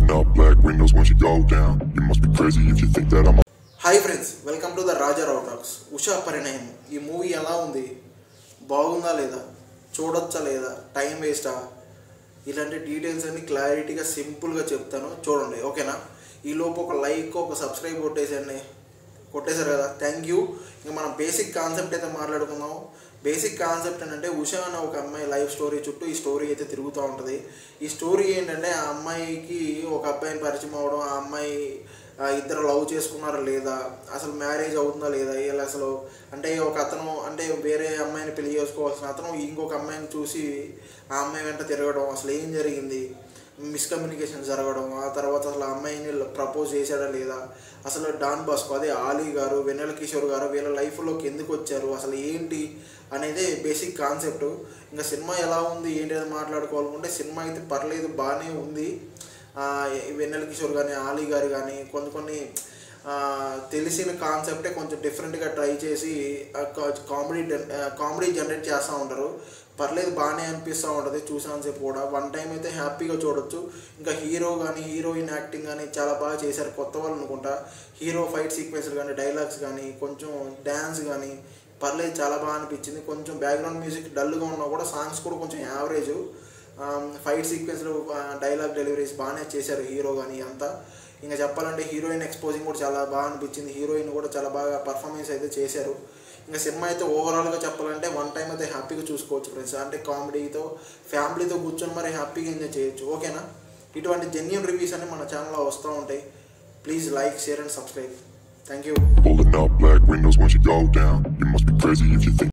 Pulling up black windows once you go down. You must be crazy if you think that I'm. Hi friends, welcome to the Raja Rao talks. Usha Parinayam ఈ movie ఎలా ఉంది, బాగుందా లేదా, చూడొచ్చా లేదా, time వేస్టా, ఇలాంటి details అన్ని క్లారిటీగా సింపుల్గా చెప్తాను, చూడండి ఓకేనా. ఈలోపు ఒక లైక్ ఒక సబ్స్క్రైబ్ కొట్టేశారు కదా, థ్యాంక్ యూ. ఇంకా మనం బేసిక్ కాన్సెప్ట్ అయితే మాట్లాడుకుందాం. బేసిక్ కాన్సెప్ట్ ఏంటంటే ఉషా అనే ఒక అమ్మాయి లైఫ్ స్టోరీ చుట్టూ ఈ స్టోరీ అయితే తిరుగుతూ ఉంటుంది. ఈ స్టోరీ ఏంటంటే ఆ అమ్మాయికి ఒక అబ్బాయిని పరిచయం అవ్వడం, ఆ అమ్మాయి ఇద్దరు లవ్ చేసుకున్నారా లేదా, అసలు మ్యారేజ్ అవుతుందా లేదా, వీళ్ళు అసలు అంటే ఒక అతను అంటే వేరే అమ్మాయిని పెళ్లి చేసుకోవాల్సిన అతను ఇంకొక అమ్మాయిని చూసి ఆ అమ్మాయి వెంట తిరగడం, అసలు ఏం జరిగింది, మిస్కమ్యూనికేషన్ జరగడం, ఆ తర్వాత అసలు ఆ అమ్మాయిని ప్రపోజ్ చేశాడా లేదా, అసలు డాన్ బాస్కో అదే ఆలీ గారు, వెన్నెల కిషోర్ గారు వీళ్ళ లైఫ్లోకి ఎందుకు వచ్చారు, అసలు ఏంటి అనేది బేసిక్ కాన్సెప్ట్. ఇంకా సినిమా ఎలా ఉంది ఏంటి అని మాట్లాడుకోవాలనుకుంటే సినిమా అయితే పర్లేదు, బాగానే ఉంది. వెన్నెల కిషోర్ కానీ ఆలీ గారు కానీ కొన్ని తెలిసిన కాన్సెప్టే కొంచెం డిఫరెంట్గా ట్రై చేసి కామెడీ జనరేట్ చేస్తూ ఉంటారు. పర్లేదు, బాగానే అనిపిస్తూ ఉంటుంది చూసాన్సేపు కూడా. వన్ టైం అయితే హ్యాపీగా చూడొచ్చు. ఇంకా హీరో కానీ హీరోయిన్ యాక్టింగ్ కానీ చాలా బాగా చేశారు, కొత్త వాళ్ళు అనుకుంటా. హీరో ఫైట్ సీక్వెన్స్లు కానీ డైలాగ్స్ కానీ కొంచెం డ్యాన్స్ కానీ పర్లేదు, చాలా బాగా అనిపించింది. కొంచెం బ్యాక్గ్రౌండ్ మ్యూజిక్ డల్గా ఉన్నా కూడా సాంగ్స్ కూడా కొంచెం యావరేజ్. ఫైట్ సీక్వెన్స్లో డైలాగ్ డెలివరీస్ బాగానే చేశారు హీరో కానీ అంతా. ఇంకా చెప్పాలంటే హీరోయిన్ ఎక్స్పోజింగ్ కూడా చాలా బాగా అనిపించింది. హీరోయిన్ కూడా చాలా బాగా పర్ఫార్మెన్స్ అయితే చేశారు. ఇంకా సినిమా అయితే ఓవరాల్గా చెప్పాలంటే వన్ టైం అయితే హ్యాపీగా చూసుకోవచ్చు ఫ్రెండ్స్. అంటే కామెడీతో ఫ్యామిలీతో కూర్చొని మరి హ్యాపీగా ఎంజాయ్ చేయొచ్చు, ఓకేనా. ఇటువంటి జెన్యూన్ రివ్యూస్ అన్ని మన ఛానల్లో వస్తూ ఉంటాయి. Please like, share and subscribe. Thank you. Pulling up black windows once you go down. You must be crazy if you think.